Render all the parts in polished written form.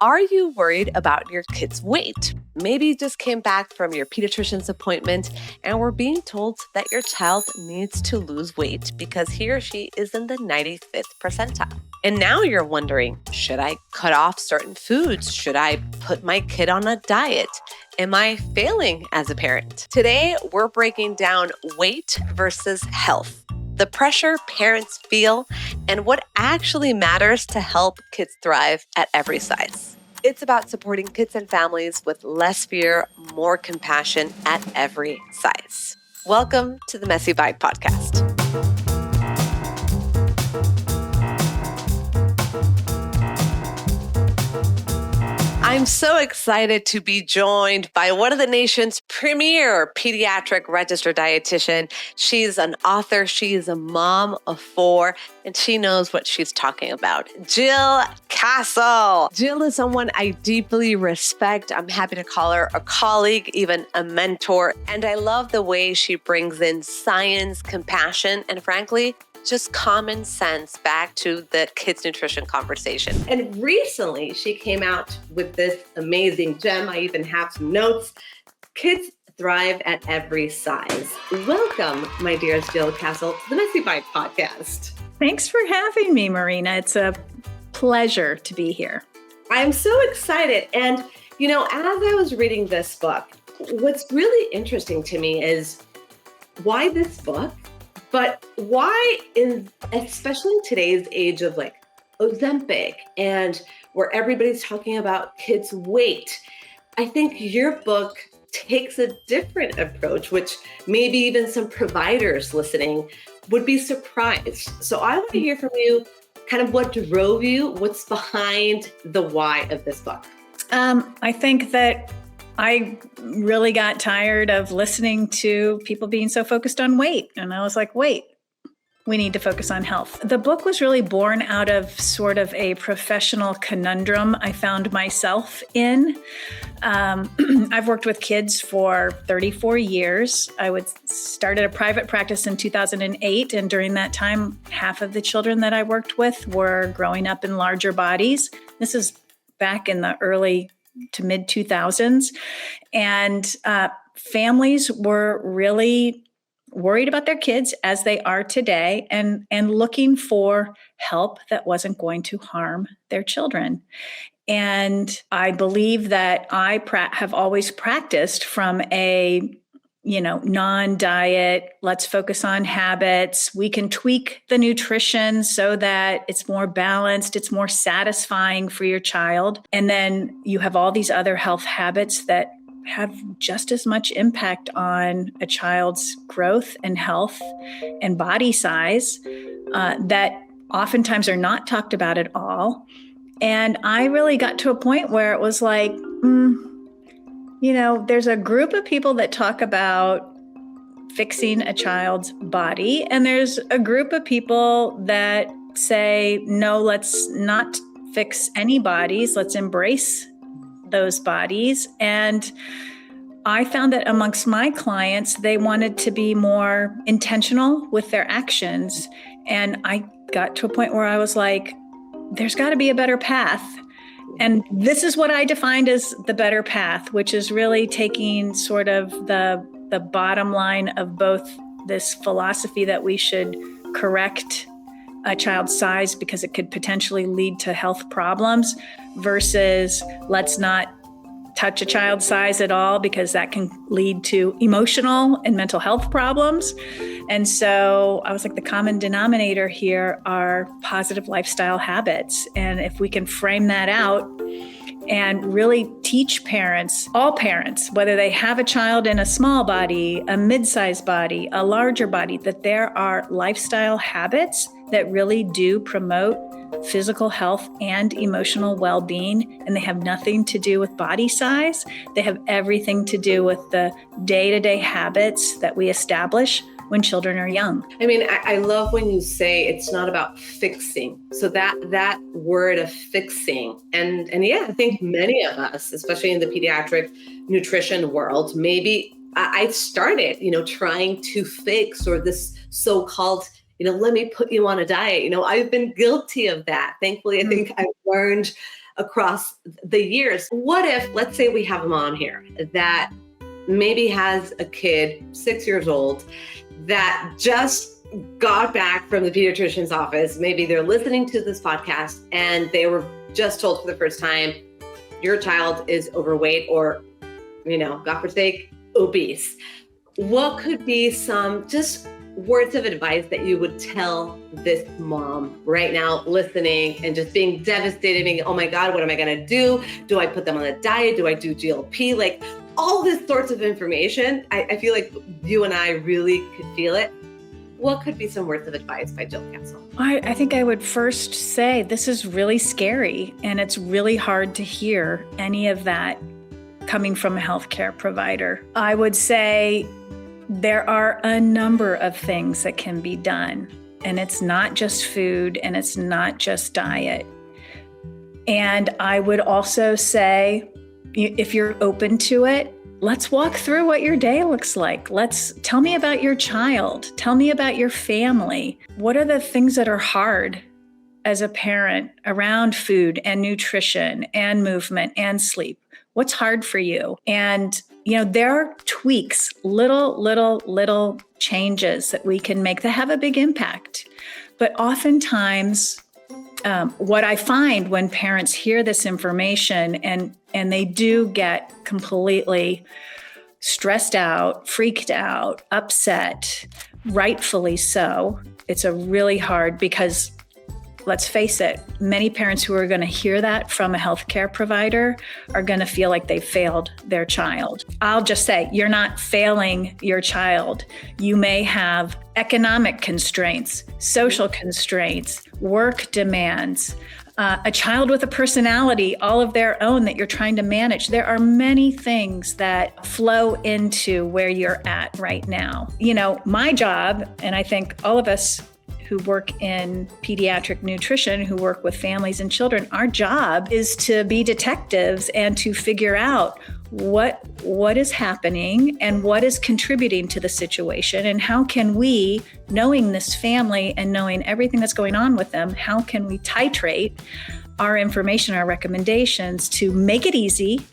Are you worried about your kid's weight? Maybe you just came back from your pediatrician's appointment and were being told that your child needs to lose weight because he or she is in the 95th percentile. And now you're wondering, should I cut off certain foods? Should I put my kid on a diet? Am I failing as a parent? Today, we're breaking down weight versus health, the pressure parents feel, and what actually matters to help kids thrive at every size. It's about supporting kids and families with less fear, more compassion at every size. Welcome to the Messy Bite Podcast. I'm so excited to be joined by one of the nation's premier pediatric registered dietitian. She's an author, she's a mom of 4, and she knows what she's talking about. Jill Castle. Jill is someone I deeply respect. I'm happy to call her a colleague, even a mentor. And I love the way she brings in science, compassion, and frankly, just common sense back to the kids' nutrition conversation. And recently, she came out with this amazing gem. I even have some notes. Kids thrive at every size. Welcome, my dearest Jill Castle, to the Messy Bite Podcast. Thanks for having me, Marina. It's a pleasure to be here. I'm so excited. And, as I was reading this book, what's really interesting to me is why this book? But why, especially in today's age of like Ozempic and where everybody's talking about kids' weight, I think your book takes a different approach, which maybe even some providers listening would be surprised. So I want to hear from you kind of what drove you, what's behind the why of this book. I think that I really got tired of listening to people being so focused on weight. And I was like, wait, we need to focus on health. The book was really born out of sort of a professional conundrum I found myself in. I've worked with kids for 34 years. I started a private practice in 2008. And during that time, half of the children that I worked with were growing up in larger bodies. This is back in the early to mid 2000s. And families were really worried about their kids as they are today and looking for help that wasn't going to harm their children. And I believe that I have always practiced from a non-diet, let's focus on habits. We can tweak the nutrition so that it's more balanced, it's more satisfying for your child. And then you have all these other health habits that have just as much impact on a child's growth and health and body size that oftentimes are not talked about at all. And I really got to a point where it was like, there's a group of people that talk about fixing a child's body, and there's a group of people that say, no, let's not fix any bodies. Let's embrace those bodies. And I found that amongst my clients, they wanted to be more intentional with their actions. And I got to a point where I was like, there's got to be a better path. And this is what I defined as the better path, which is really taking sort of the bottom line of both this philosophy that we should correct a child's size because it could potentially lead to health problems versus let's not touch a child's size at all because that can lead to emotional and mental health problems. And so I was like, the common denominator here are positive lifestyle habits. And if we can frame that out and really teach parents, all parents, whether they have a child in a small body, a mid-sized body, a larger body, that there are lifestyle habits that really do promote physical health and emotional well-being, and they have nothing to do with body size. They have everything to do with the day-to-day habits that we establish when children are young. I mean, I love when you say it's not about fixing. So that word of fixing, and yeah, I think many of us, especially in the pediatric nutrition world, maybe I started, trying to fix or this so-called let me put you on a diet. I've been guilty of that. Thankfully, I think I've learned across the years. What if, let's say we have a mom here that maybe has a kid, 6 years old, that just got back from the pediatrician's office. Maybe they're listening to this podcast and they were just told for the first time, your child is overweight or, God forsake, obese. What could be some just words of advice that you would tell this mom right now listening and just being devastated, being, oh my God, what am I going to do? Do I put them on a diet? Do I do GLP? Like all this sorts of information. I feel like you and I really could feel it. What could be some words of advice by Jill Castle? I think I would first say this is really scary, and it's really hard to hear any of that coming from a healthcare provider. I would say there are a number of things that can be done, and it's not just food and it's not just diet. And I would also say, if you're open to it, let's walk through what your day looks like. Tell me about your child. Tell me about your family. What are the things that are hard as a parent around food and nutrition and movement and sleep? What's hard for you? And, there are tweaks, little changes that we can make that have a big impact. But oftentimes, what I find when parents hear this information and they do get completely stressed out, freaked out, upset, rightfully so. It's a really hard because let's face it, many parents who are going to hear that from a healthcare provider are going to feel like they failed their child. I'll just say, you're not failing your child. You may have economic constraints, social constraints, work demands, a child with a personality all of their own that you're trying to manage. There are many things that flow into where you're at right now. My job, and I think all of us who work in pediatric nutrition, who work with families and children, our job is to be detectives and to figure out what is happening and what is contributing to the situation, and how can we, knowing this family and knowing everything that's going on with them, how can we titrate our information, our recommendations to make it easy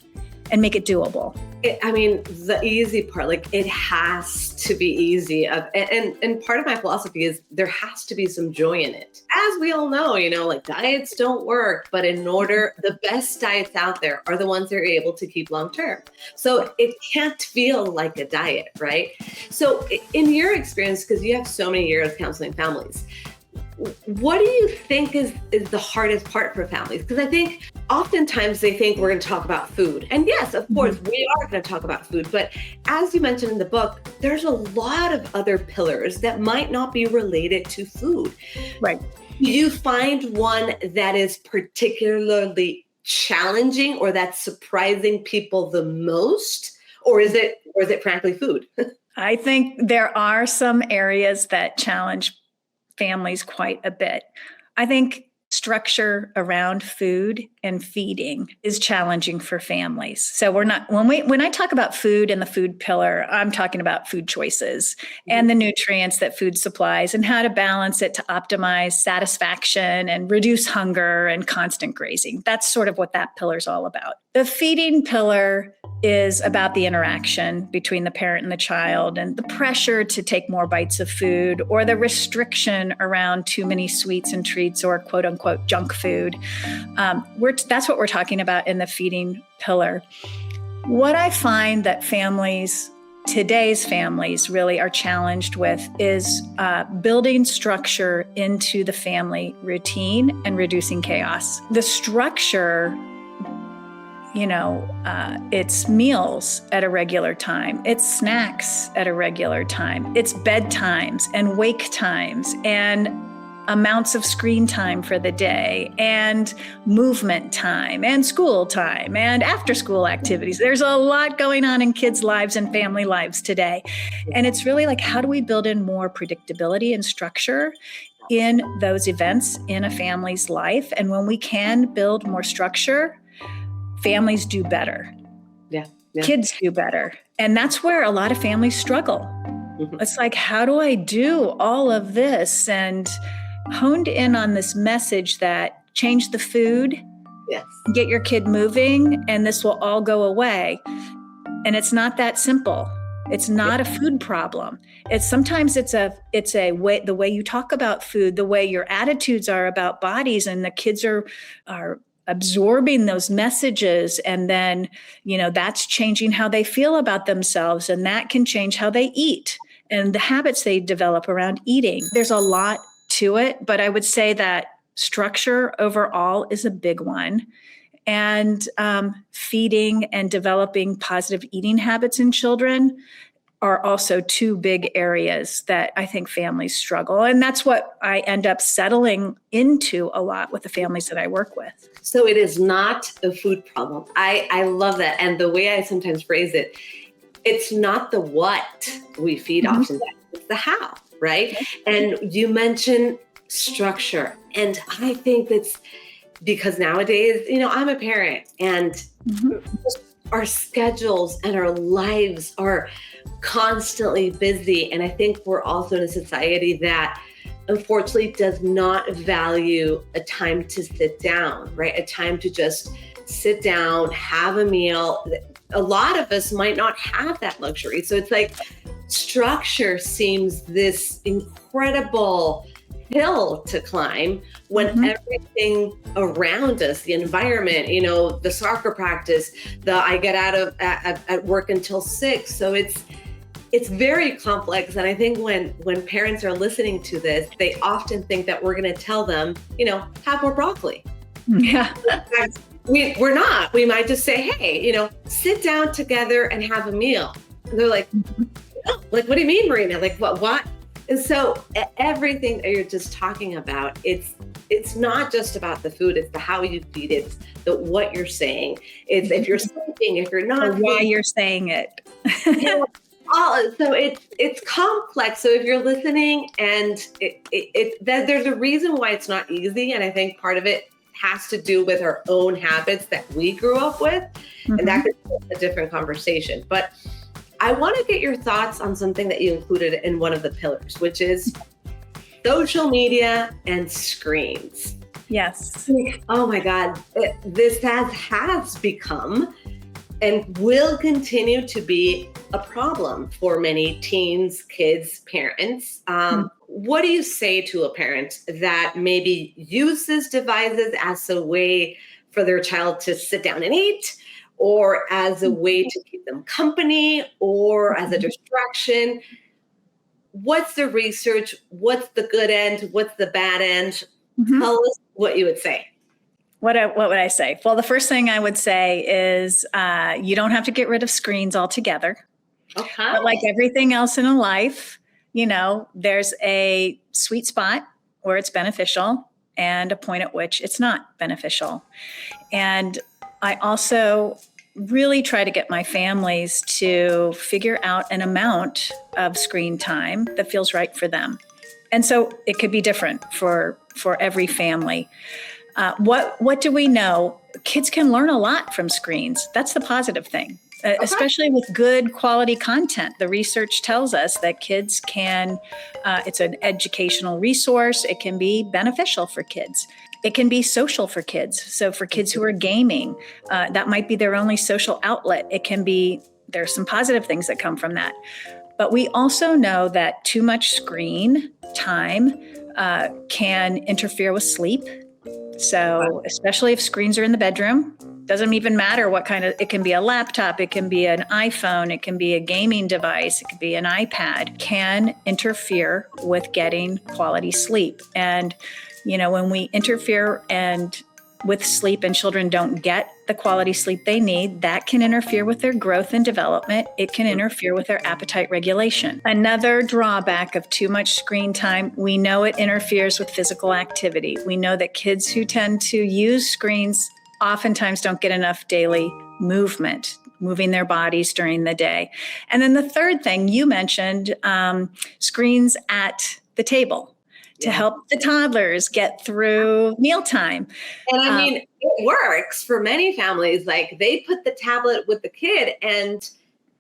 and make it doable. The easy part, it has to be easy. And part of my philosophy is there has to be some joy in it. As we all know, diets don't work, but the best diets out there are the ones that are able to keep long-term. So it can't feel like a diet, right? So in your experience, because you have so many years counseling families, what do you think is the hardest part for families? Because I think oftentimes they think we're going to talk about food. And yes, of course, we are going to talk about food. But as you mentioned in the book, there's a lot of other pillars that might not be related to food. Right. Do you find one that is particularly challenging or that's surprising people the most? Or is it frankly food? I think there are some areas that challenge families quite a bit. I think structure around food and feeding is challenging for families. So when I talk about food and the food pillar, I'm talking about food choices and the nutrients that food supplies and how to balance it to optimize satisfaction and reduce hunger and constant grazing. That's sort of what that pillar is all about. The feeding pillar is about the interaction between the parent and the child and the pressure to take more bites of food or the restriction around too many sweets and treats or quote unquote junk food. That's what we're talking about in the feeding pillar. What I find that today's families really are challenged with is building structure into the family routine and reducing chaos. The structure, it's meals at a regular time, it's snacks at a regular time, it's bedtimes and wake times and amounts of screen time for the day and movement time and school time and after school activities. There's a lot going on in kids' lives and family lives today. And it's really how do we build in more predictability and structure in those events in a family's life? And when we can build more structure, families do better. Yeah. Kids do better. And that's where a lot of families struggle. Mm-hmm. It's how do I do all of this? And honed in on this message that change the food, Yes. Get your kid moving and this will all go away. And it's not that simple. It's not a food problem. Sometimes it's a way, the way you talk about food, the way your attitudes are about bodies, and the kids are absorbing those messages, and then that's changing how they feel about themselves, and that can change how they eat and the habits they develop around eating. There's a lot to it, but I would say that structure overall is a big one. And feeding and developing positive eating habits in children are also two big areas that I think families struggle. And that's what I end up settling into a lot with the families that I work with. So it is not a food problem. I love that. And the way I sometimes phrase it, it's not the what we feed often, it's the how, right? And you mentioned structure. And I think that's because nowadays, I'm a parent, and our schedules and our lives are constantly busy. And I think we're also in a society that unfortunately does not value a time to sit down, right? A time to just sit down, have a meal. A lot of us might not have that luxury. So it's like structure seems this incredible hill to climb when everything around us, the environment, the soccer practice, I get out of at work until 6. So it's very complex. And I think when parents are listening to this, they often think that we're going to tell them, have more broccoli. Yeah. We're not. We might just say, hey, sit down together and have a meal. And they're like, oh, like, what do you mean, Marina? Like, what? And so everything that you're just talking about, it's not just about the food, it's the how you feed it, it's the what you're saying. It's if you're sleeping, if you're not. Or why you're saying it. So it's complex. So if you're listening, and there's a reason why it's not easy. And I think part of it has to do with our own habits that we grew up with. And that could be a different conversation. But I want to get your thoughts on something that you included in one of the pillars, which is social media and screens. Yes. Oh my God. This has become and will continue to be a problem for many teens, kids, parents. What do you say to a parent that maybe uses devices as a way for their child to sit down and eat, or as a way to keep them company, or as a distraction? What's the research? What's the good end? What's the bad end? Tell us what you would say. What would I say? Well, the first thing I would say is you don't have to get rid of screens altogether. Okay. But like everything else in a life, there's a sweet spot where it's beneficial and a point at which it's not beneficial. And I also really try to get my families to figure out an amount of screen time that feels right for them. And so it could be different for every family. What do we know? Kids can learn a lot from screens. That's the positive thing, especially with good quality content. The research tells us that kids can, it's an educational resource. It can be beneficial for kids. It can be social for kids. So for kids who are gaming, that might be their only social outlet. There's some positive things that come from that. But we also know that too much screen time can interfere with sleep. So especially if screens are in the bedroom, doesn't even matter what kind of, it can be a laptop, it can be an iPhone, it can be a gaming device, it could be an iPad, can interfere with getting quality sleep. And, when we interfere with sleep and children don't get the quality sleep they need, that can interfere with their growth and development. It can interfere with their appetite regulation. Another drawback of too much screen time, we know it interferes with physical activity. We know that kids who tend to use screens oftentimes don't get enough daily movement, moving their bodies during the day. And then the third thing you mentioned, screens at the table. To help the toddlers get through mealtime. And I mean, it works for many families. Like they put the tablet with the kid and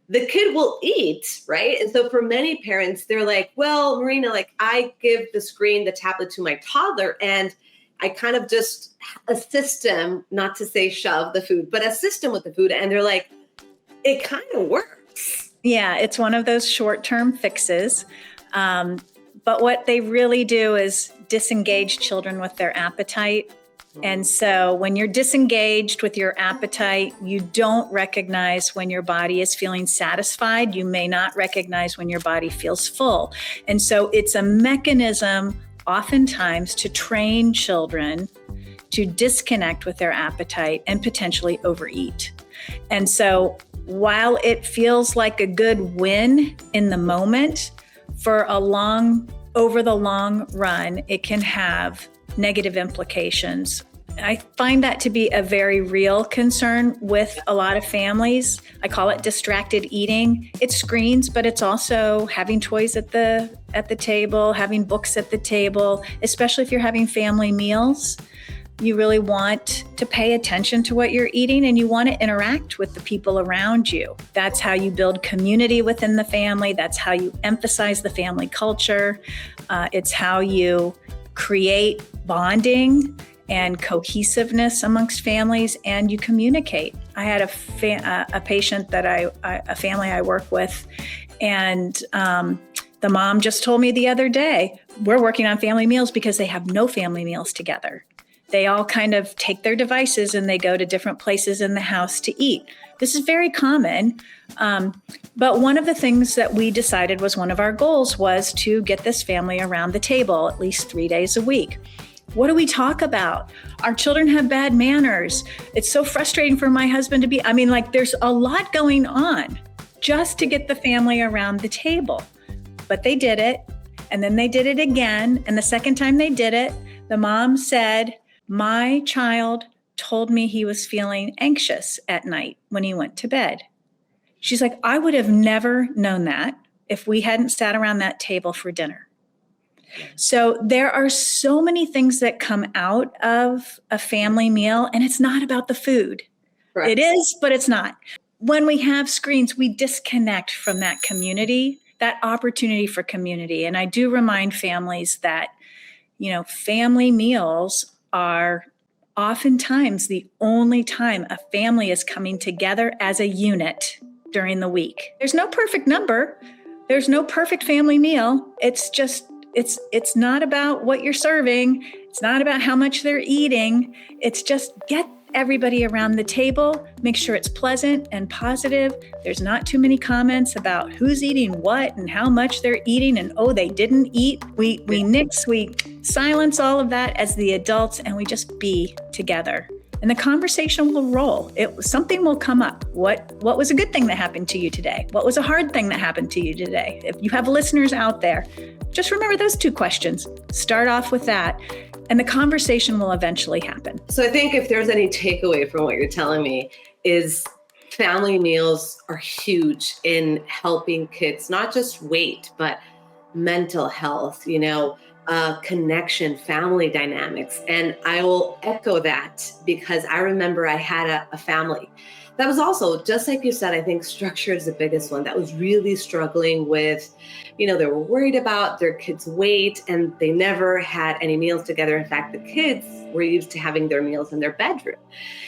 the kid will eat, right? And so for many parents, they're like, well, Marina, like I give the tablet to my toddler and I kind of just assist them, not to say shove the food, but assist them with the food. And they're like, it kind of works. Yeah, it's one of those short-term fixes. But what they really do is disengage children with their appetite. And so when you're disengaged with your appetite, you don't recognize when your body is feeling satisfied. You may not recognize when your body feels full. And so it's a mechanism oftentimes to train children to disconnect with their appetite and potentially overeat. And so while it feels like a good win in the moment, over the long run, it can have negative implications. I find that to be a very real concern with a lot of families. I call it distracted eating. It's screens, but it's also having toys at the table, having books at the table, especially if you're having family meals. You really want to pay attention to what you're eating, and you want to interact with the people around you. That's how you build community within the family. That's how you emphasize the family culture. It's how you create bonding and cohesiveness amongst families, and you communicate. I had a patient that a family I work with, and the mom just told me the other day, we're working on family meals because they have no family meals together. They all kind of take their devices and they go to different places in the house to eat. This is very common. But one of the things that we decided was one of our goals was to get this family around the table at least 3 days a week. What do we talk about? Our children have bad manners. It's so frustrating for my husband to be, there's a lot going on just to get the family around the table. But they did it. And then they did it again. And the second time they did it, the mom said, my child told me he was feeling anxious at night when he went to bed. She's like, I would have never known that if we hadn't sat around that table for dinner. So there are so many things that come out of a family meal, and it's not about the food. Correct. It is, but it's not. When we have screens, we disconnect from that community, that opportunity for community. And I do remind families that, family meals are oftentimes the only time a family is coming together as a unit during the week. There's no perfect number. There's no perfect family meal. It's just, it's not about what you're serving. It's not about how much they're eating. It's just get everybody around the table, make sure it's pleasant and positive. There's not too many comments about who's eating what and how much they're eating and, oh, they didn't eat. We silence all of that as the adults, and we just be together. And the conversation will roll. Something will come up. What was a good thing that happened to you today? What was a hard thing that happened to you today? If you have listeners out there, just remember those 2 questions. Start off with that, and the conversation will eventually happen. So I think if there's any takeaway from what you're telling me is family meals are huge in helping kids, not just weight, but mental health, connection, family dynamics. And I will echo that because I remember I had a family that was also, just like you said, I think structure is the biggest one, that was really struggling with, they were worried about their kids' weight and they never had any meals together. In fact, the kids were used to having their meals in their bedroom.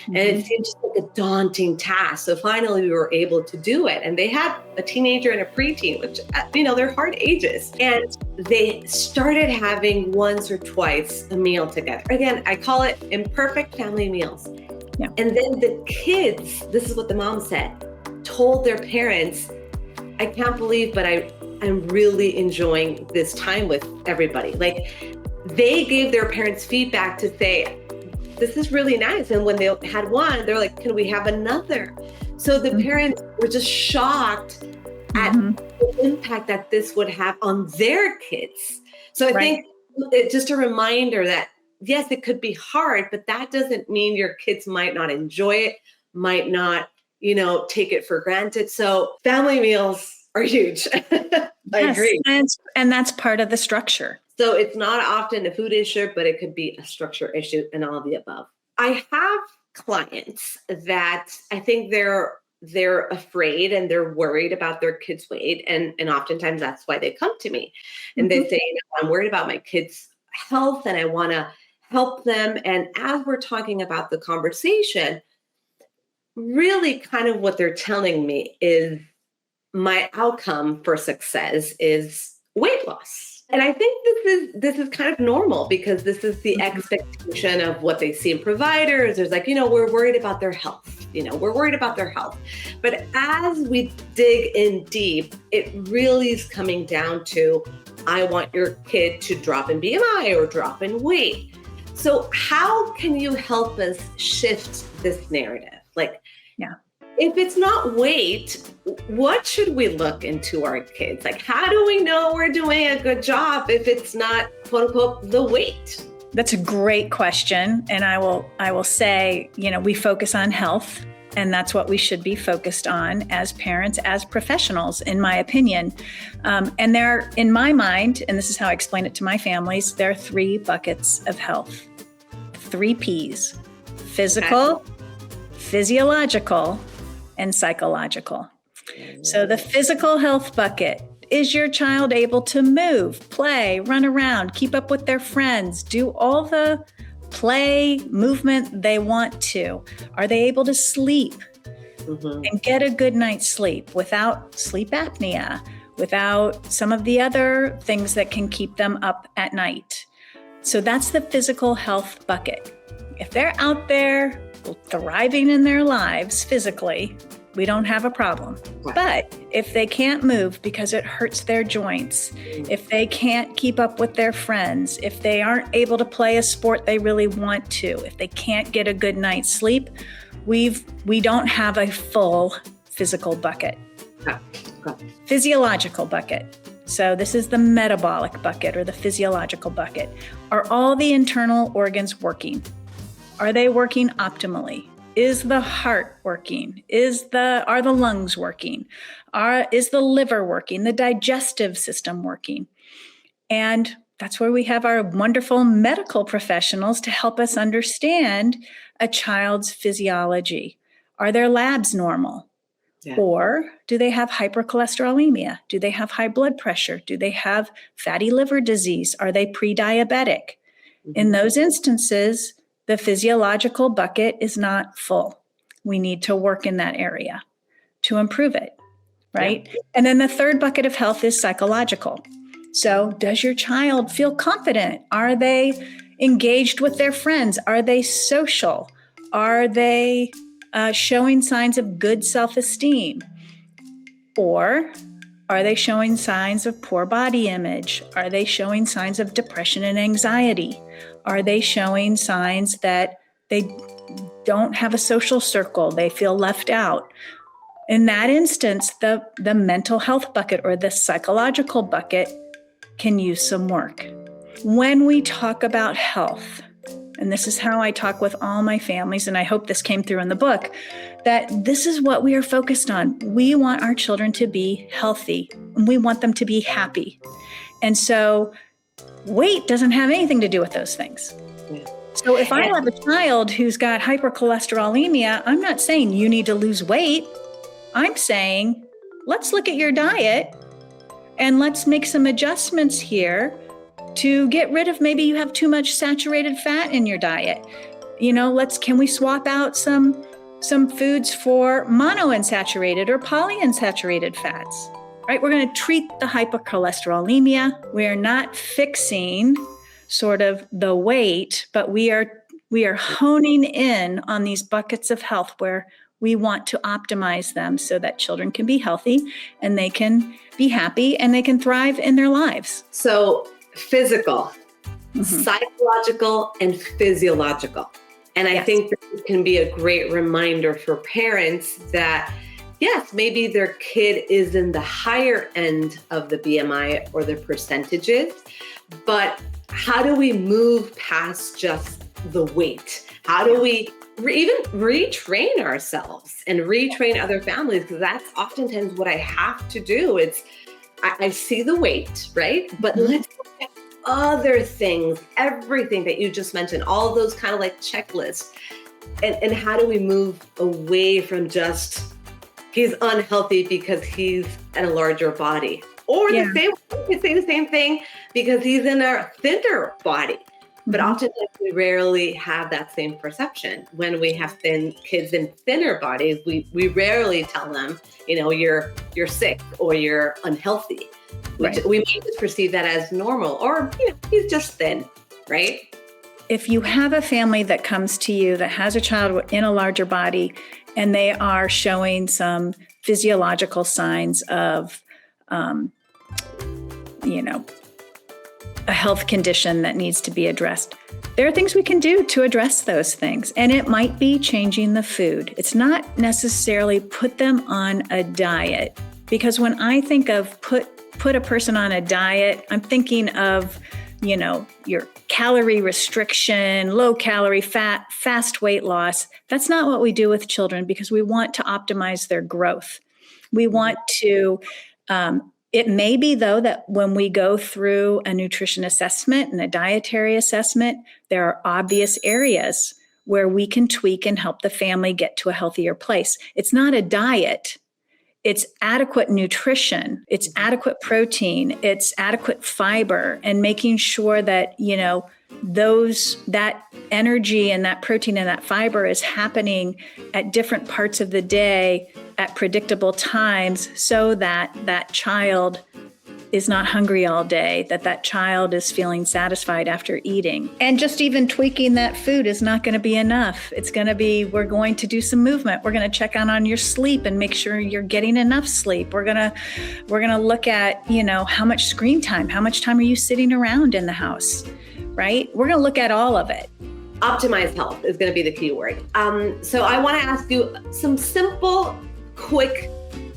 Mm-hmm. And it seemed just like a daunting task. So finally we were able to do it. And they had a teenager and a preteen, which, they're hard ages. And they started having once or twice a meal together. Again, I call it imperfect family meals. Yeah. And then the kids, this is what the mom said, told their parents, I can't believe, but I'm really enjoying this time with everybody. Like, they gave their parents feedback to say, this is really nice. And when they had one, they're like, can we have another? So the parents were just shocked at the impact that this would have on their kids. So I think it's just a reminder that yes, it could be hard, but that doesn't mean your kids might not enjoy it, might not, take it for granted. So family meals are huge. I agree. And that's part of the structure. So it's not often a food issue, but it could be a structure issue and all of the above. I have clients that I think they're afraid and they're worried about their kids' weight. And oftentimes that's why they come to me. And they say, I'm worried about my kids' health and I want to help them. And as we're talking about the conversation, really kind of what they're telling me is my outcome for success is weight loss. And I think this is kind of normal because this is the expectation of what they see in providers. There's like, we're worried about their health. We're worried about their health. But as we dig in deep, it really is coming down to, I want your kid to drop in BMI or drop in weight. So how can you help us shift this narrative? If it's not weight, what should we look into our kids? How do we know we're doing a good job if it's not, quote unquote, the weight? That's a great question. And I will say, we focus on health, and that's what we should be focused on as parents, as professionals, in my opinion. And there, in my mind, and this is how I explain it to my families, there are 3 buckets of health, 3 P's: physical, physiological, and psychological. So the physical health bucket: is your child able to move, play, run around, keep up with their friends, do all the play, movement they want to? Are they able to sleep and get a good night's sleep without sleep apnea, without some of the other things that can keep them up at night? So that's the physical health bucket. If they're out there thriving in their lives physically, we don't have a problem. Right. But if they can't move because it hurts their joints, if they can't keep up with their friends, if they aren't able to play a sport they really want to, if they can't get a good night's sleep, we don't have a full physical bucket. Physiological bucket. So this is the metabolic bucket or the physiological bucket. Are all the internal organs working? Are they working optimally? Is the heart working? Are the lungs working? Is the liver working? The digestive system working? And that's where we have our wonderful medical professionals to help us understand a child's physiology. Are their labs normal? Yeah. Or do they have hypercholesterolemia? Do they have high blood pressure? Do they have fatty liver disease? Are they pre-diabetic? In those instances, the physiological bucket is not full. We need to work in that area to improve it, right? Yeah. And then the 3rd bucket of health is psychological. So does your child feel confident? Are they engaged with their friends? Are they social? Are they showing signs of good self-esteem? Or are they showing signs of poor body image? Are they showing signs of depression and anxiety? Are they showing signs that they don't have a social circle? They feel left out. In that instance, the mental health bucket or the psychological bucket can use some work. When we talk about health, and this is how I talk with all my families, and I hope this came through in the book, that this is what we are focused on. We want our children to be healthy, and we want them to be happy. And so weight doesn't have anything to do with those things. Yeah. So if I have a child who's got hypercholesterolemia, I'm not saying you need to lose weight. I'm saying, let's look at your diet and let's make some adjustments here to get rid of, maybe you have too much saturated fat in your diet. Can we swap out some foods for monounsaturated or polyunsaturated fats? Right? We're going to treat the hypercholesterolemia. We are not fixing sort of the weight, but we are honing in on these buckets of health where we want to optimize them so that children can be healthy and they can be happy and they can thrive in their lives. So physical, psychological, and physiological. And I think this can be a great reminder for parents that yes, maybe their kid is in the higher end of the BMI or the percentages, but how do we move past just the weight? How do we even retrain ourselves and retrain other families? Because that's oftentimes what I have to do. I see the weight, right? But let's look at other things, everything that you just mentioned, all those kind of like checklists. And how do we move away from just he's unhealthy because he's in a larger body, or the same, we could say the same thing because he's in a thinner body. But oftentimes we rarely have that same perception. When we have kids in thinner bodies, we rarely tell them, you're sick or you're unhealthy. Right. We may just perceive that as normal, or he's just thin, right? If you have a family that comes to you that has a child in a larger body and they are showing some physiological signs of, a health condition that needs to be addressed, there are things we can do to address those things. And it might be changing the food. It's not necessarily put them on a diet, because when I think of put a person on a diet, I'm thinking of, your calorie restriction, low calorie, fast weight loss. That's not what we do with children, because we want to optimize their growth. We want to, it may be, though, that when we go through a nutrition assessment and a dietary assessment, there are obvious areas where we can tweak and help the family get to a healthier place. It's not a diet. It's adequate nutrition, it's adequate protein, it's adequate fiber, and making sure that, that energy and that protein and that fiber is happening at different parts of the day at predictable times, so that that child is not hungry all day, that child is feeling satisfied after eating. And just even tweaking that food is not going to be enough. It's going to be, we're going to do some movement. We're going to check on your sleep and make sure you're getting enough sleep. We're going to look at, how much screen time, how much time are you sitting around in the house, right? We're going to look at all of it. Optimize health is going to be the key word. So I want to ask you some simple, quick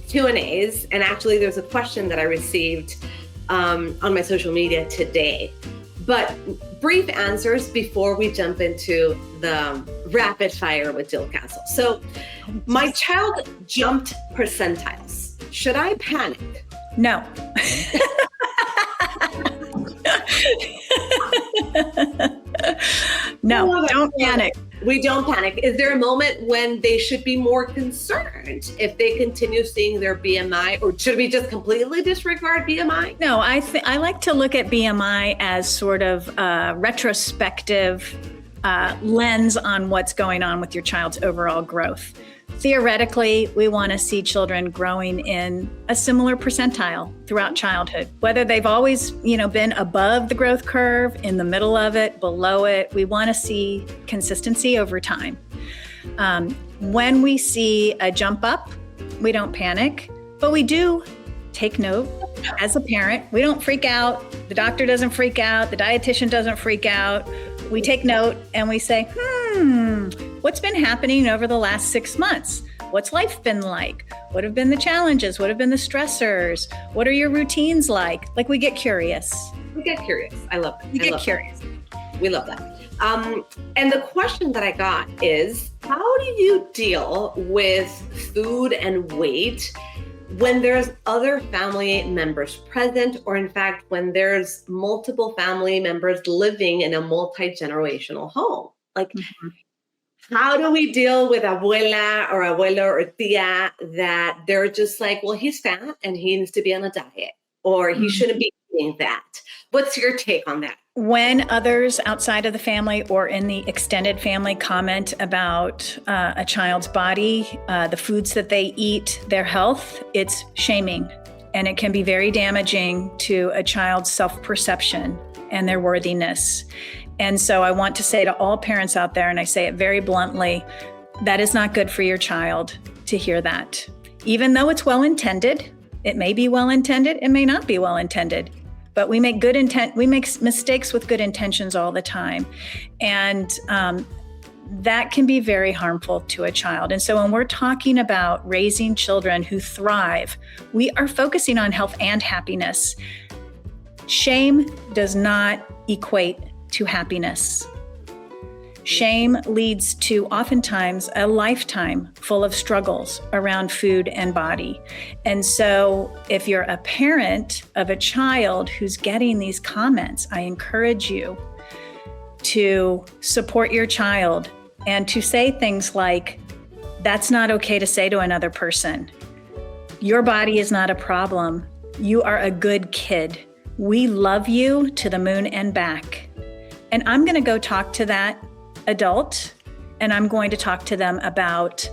Q&As, and actually there's a question that I received on my social media today, but brief answers before we jump into the rapid fire with Jill Castle. So my child jumped percentiles. Should I panic? No. No, don't panic. We don't panic. Is there a moment when they should be more concerned if they continue seeing their BMI, or should we just completely disregard BMI? No, I like to look at BMI as sort of a retrospective lens on what's going on with your child's overall growth. Theoretically, we want to see children growing in a similar percentile throughout childhood, whether they've always, been above the growth curve, in the middle of it, below it. We want to see consistency over time. When we see a jump up, we don't panic, but we do take note as a parent. We don't freak out. The doctor doesn't freak out. The dietitian doesn't freak out. We take note and we say, what's been happening over the last 6 months? What's life been like? What have been the challenges? What have been the stressors? What are your routines like? Like, we get curious. We get curious. I love that. We get curious. We love that. And the question that I got is, how do you deal with food and weight when there's other family members present, or in fact, when there's multiple family members living in a multi-generational home? Like, how do we deal with abuela or abuelo or tia that they're just like, well, he's fat and he needs to be on a diet, or he shouldn't be eating that? What's your take on that? When others outside of the family or in the extended family comment about a child's body, the foods that they eat, their health, it's shaming. And it can be very damaging to a child's self-perception and their worthiness. And so I want to say to all parents out there, and I say it very bluntly, that is not good for your child to hear that. Even though it's well-intended, it may be well-intended, it may not be well-intended. But we make mistakes with good intentions all the time. And that can be very harmful to a child. And so when we're talking about raising children who thrive, we are focusing on health and happiness. Shame does not equate to happiness. Shame leads to oftentimes a lifetime full of struggles around food and body. And so if you're a parent of a child who's getting these comments, I encourage you to support your child and to say things like, that's not okay to say to another person. Your body is not a problem. You are a good kid. We love you to the moon and back. And I'm going to go talk to that adult, and I'm going to talk to them about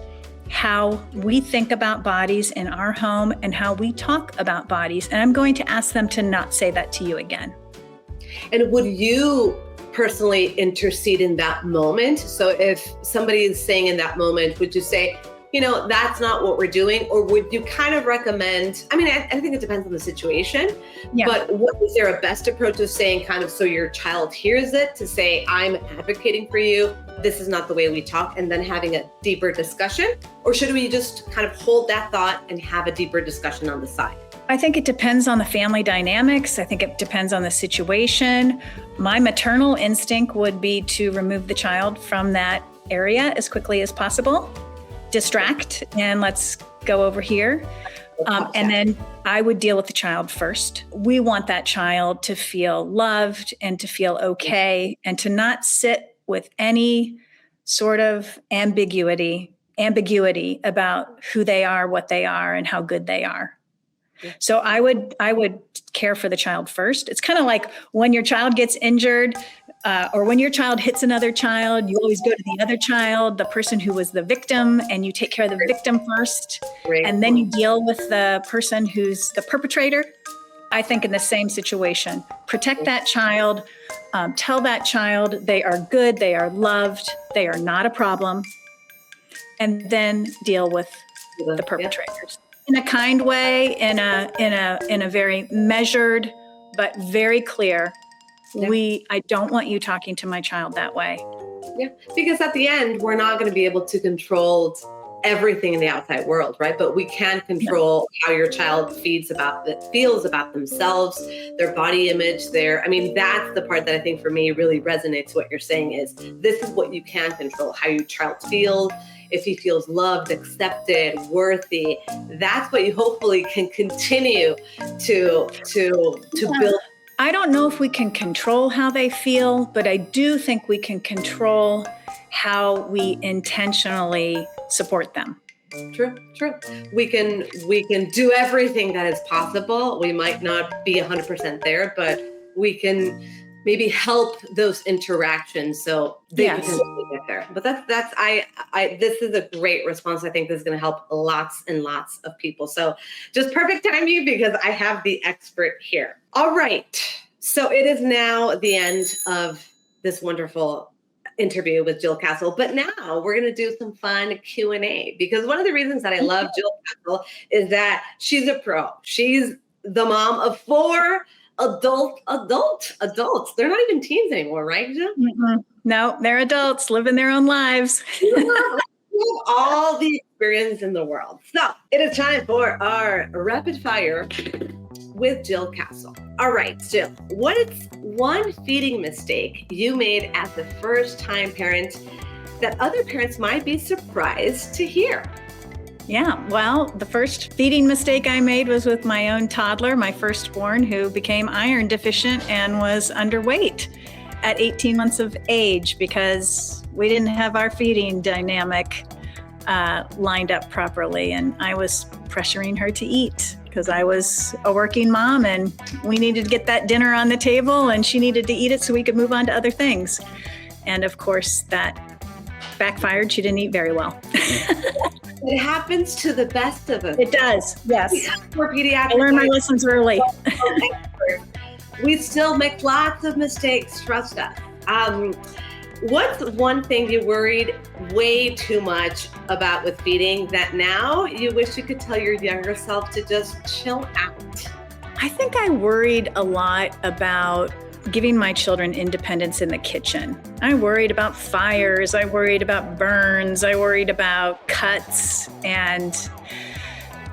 how we think about bodies in our home and how we talk about bodies. And I'm going to ask them to not say that to you again. And would you personally intercede in that moment? So if somebody is saying in that moment, would you say, that's not what we're doing? Or would you kind of recommend, I think it depends on the situation, but what is there a best approach of saying kind of so your child hears it, to say, I'm advocating for you, this is not the way we talk, and then having a deeper discussion? Or should we just kind of hold that thought and have a deeper discussion on the side? I think it depends on the family dynamics. I think it depends on the situation. My maternal instinct would be to remove the child from that area as quickly as possible, distract, and let's go over here. And then I would deal with the child first. We want that child to feel loved and to feel okay, and to not sit with any sort of ambiguity about who they are, what they are, and how good they are. So I would care for the child first. It's kind of like when your child gets injured, or when your child hits another child, you always go to the other child, the person who was the victim, and you take care of the victim first. And then you deal with the person who's the perpetrator. I think in the same situation, protect that child, tell that child they are good, they are loved, they are not a problem, and then deal with the perpetrators. In a kind way, in a very measured but very clear. I don't want you talking to my child that way. Yeah, because at the end, we're not going to be able to control everything in the outside world, right? But we can control how your child feels about themselves, their body image, that's the part that I think for me really resonates. What you're saying is, this is what you can control, how your child feels. If he feels loved, accepted, worthy, that's what you hopefully can continue to build. I don't know if we can control how they feel, but I do think we can control how we intentionally support them. True. We can do everything that is possible. We might not be 100% there, but we can maybe help those interactions so they can get there. But this is a great response. I think this is going to help lots and lots of people. So just perfect timing, because I have the expert here. All right. So it is now the end of this wonderful interview with Jill Castle, but now we're going to do some fun Q&A, because one of the reasons that I love Jill Castle is that she's a pro. She's the mom of 4 adults. They're not even teens anymore, right, Jill? Mm-hmm. No, they're adults living their own lives. All the experience in the world. So it is time for our rapid fire with Jill Castle. All right, Jill, what is one feeding mistake you made as a first-time parent that other parents might be surprised to hear? Yeah, well, the first feeding mistake I made was with my own toddler, my firstborn, who became iron deficient and was underweight at 18 months of age because we didn't have our feeding dynamic lined up properly. And I was pressuring her to eat because I was a working mom and we needed to get that dinner on the table and she needed to eat it so we could move on to other things. And of course, that backfired. She didn't eat very well. It happens to the best of us. It does, yes. We're pediatrics. I learned my lessons early. We still make lots of mistakes, trust us. What's one thing you worried way too much about with feeding that now you wish you could tell your younger self to just chill out? I think I worried a lot about giving my children independence in the kitchen. I worried about fires, I worried about burns, I worried about cuts. And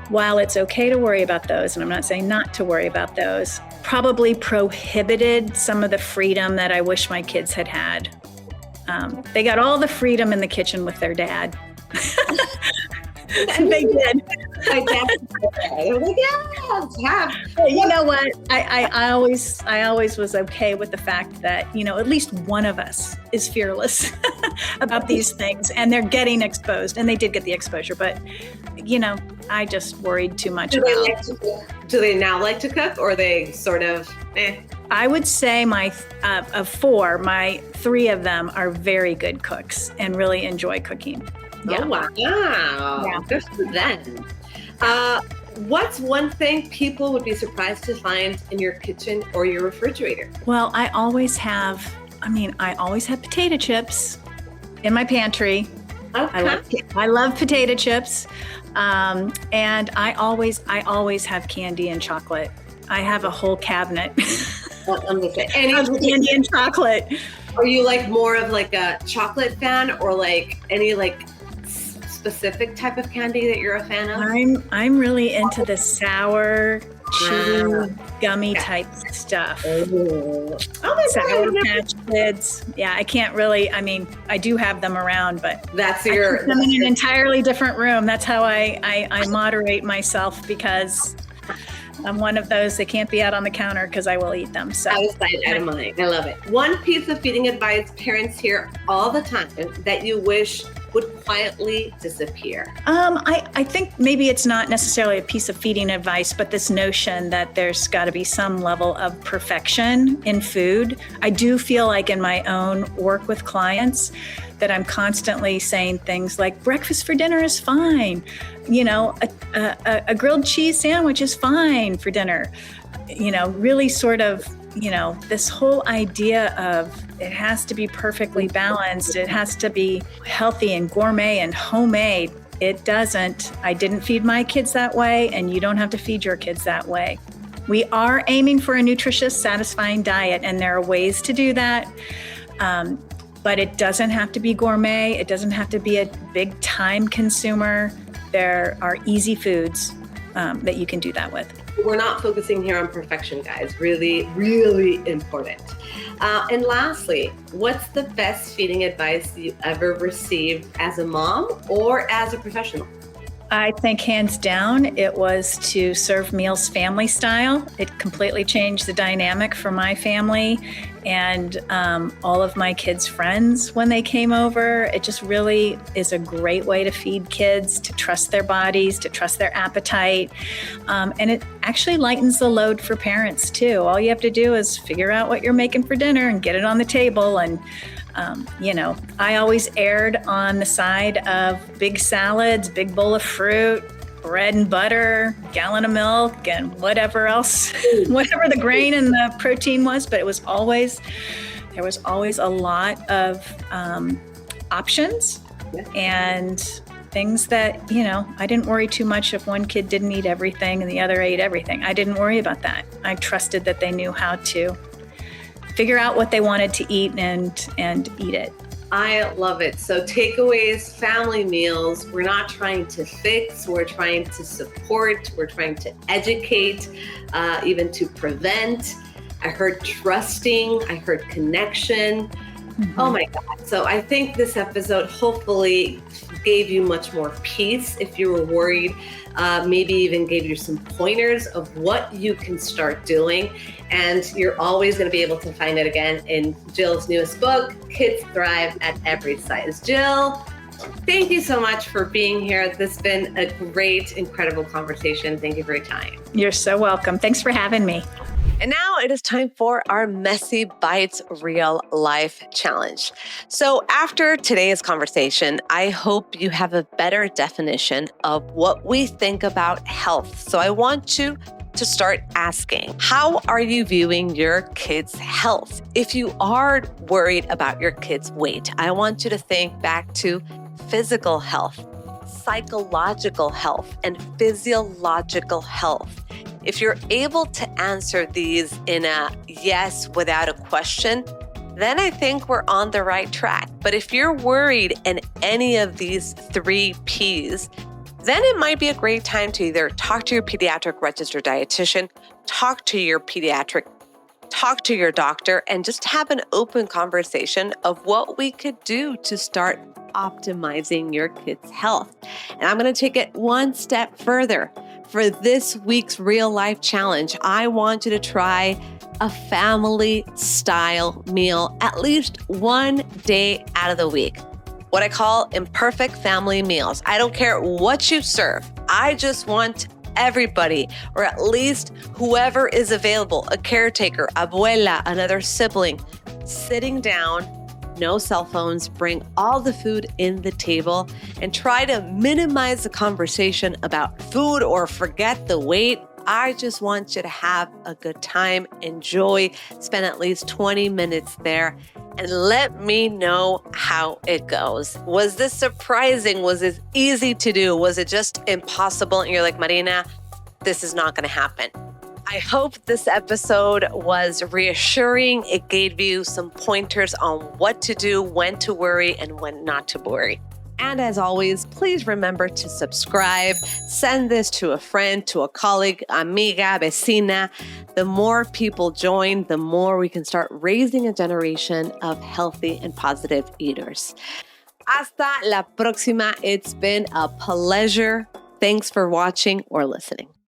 while it's okay to worry about those, and I'm not saying not to worry about those, probably prohibited some of the freedom that I wish my kids had had. They got all the freedom in the kitchen with their dad. They did. My dad was like, yes, you know what? I always was okay with the fact that, at least one of us is fearless about these things, and they're getting exposed, and they did get the exposure, but I just worried too much about it. Do they now like to cook, or are they sort of I would say of four, my three of them are very good cooks and really enjoy cooking. Yeah. Oh, wow. Yeah. Good for them. What's one thing people would be surprised to find in your kitchen or your refrigerator? Well, I always have potato chips in my pantry. Okay. I love potato chips. And I always have candy and chocolate. I have a whole cabinet of candy and chocolate. Are you like more of like a chocolate fan or like any like specific type of candy that you're a fan of? I'm really into the sour, chewy, gummy type stuff. Oh my Sour Patch Kids. Yeah, I can't really. I mean, I do have them around, but I keep them in an entirely different room. That's how I moderate myself, because I'm one of those that can't be out on the counter because I will eat them. So out of sight, out of mind. I love it. One piece of feeding advice parents hear all the time that you wish would quietly disappear. I think maybe it's not necessarily a piece of feeding advice, but this notion that there's got to be some level of perfection in food. I do feel like in my own work with clients that I'm constantly saying things like breakfast for dinner is fine. You know, a grilled cheese sandwich is fine for dinner. You know, really sort of, you know, this whole idea of it has to be perfectly balanced. It has to be healthy and gourmet and homemade. It doesn't. I didn't feed my kids that way, and you don't have to feed your kids that way. We are aiming for a nutritious, satisfying diet, and there are ways to do that. But it doesn't have to be gourmet. It doesn't have to be a big time consumer. There are easy foods that you can do that with. We're not focusing here on perfection, guys. Really, really important. And lastly, what's the best feeding advice you ever received as a mom or as a professional? I think hands down, it was to serve meals family style. It completely changed the dynamic for my family and all of my kids' friends when they came over. It just really is a great way to feed kids, to trust their bodies, to trust their appetite. And it actually lightens the load for parents too. All you have to do is figure out what you're making for dinner and get it on the table. And you know, I always erred on the side of big salads, big bowl of fruit, bread and butter, gallon of milk, and whatever else, whatever the grain and the protein was. But there was always a lot of options and things that, you know, I didn't worry too much if one kid didn't eat everything and the other ate everything. I didn't worry about that. I trusted that they knew how to figure out what they wanted to eat and eat it. I love it. So takeaways, family meals, we're not trying to fix, we're trying to support, we're trying to educate, even to prevent. I heard trusting, I heard connection. Mm-hmm. Oh my God. So I think this episode hopefully gave you much more peace if you were worried, maybe even gave you some pointers of what you can start doing. And you're always going to be able to find it again in Jill's newest book, Kids Thrive at Every Size. Jill, thank you so much for being here. This has been a great, incredible conversation. Thank you for your time. You're so welcome. Thanks for having me. And now it is time for our Messy Bites Real Life Challenge. So after today's conversation, I hope you have a better definition of what we think about health. So I want you to start asking, how are you viewing your kids' health? If you are worried about your kids' weight, I want you to think back to physical health, psychological health, and physiological health. If you're able to answer these in a yes without a question, then I think we're on the right track. But if you're worried in any of these 3 Ps, then it might be a great time to either talk to your pediatric registered dietitian, talk to your doctor, and just have an open conversation of what we could do to start optimizing your kids' health. And I'm going to take it one step further. For this week's real life challenge, I want you to try a family style meal at least one day out of the week. What I call imperfect family meals. I don't care what you serve. I just want everybody, or at least whoever is available, a caretaker, abuela, another sibling, sitting down, no cell phones, bring all the food in the table, and try to minimize the conversation about food or forget the weight. I just want you to have a good time, enjoy, spend at least 20 minutes there, and let me know how it goes. Was this surprising? Was it easy to do? Was it just impossible? And you're like, Marina, this is not going to happen. I hope this episode was reassuring. It gave you some pointers on what to do, when to worry, and when not to worry. And as always, please remember to subscribe. Send this to a friend, to a colleague, amiga, vecina. The more people join, the more we can start raising a generation of healthy and positive eaters. Hasta la próxima. It's been a pleasure. Thanks for watching or listening.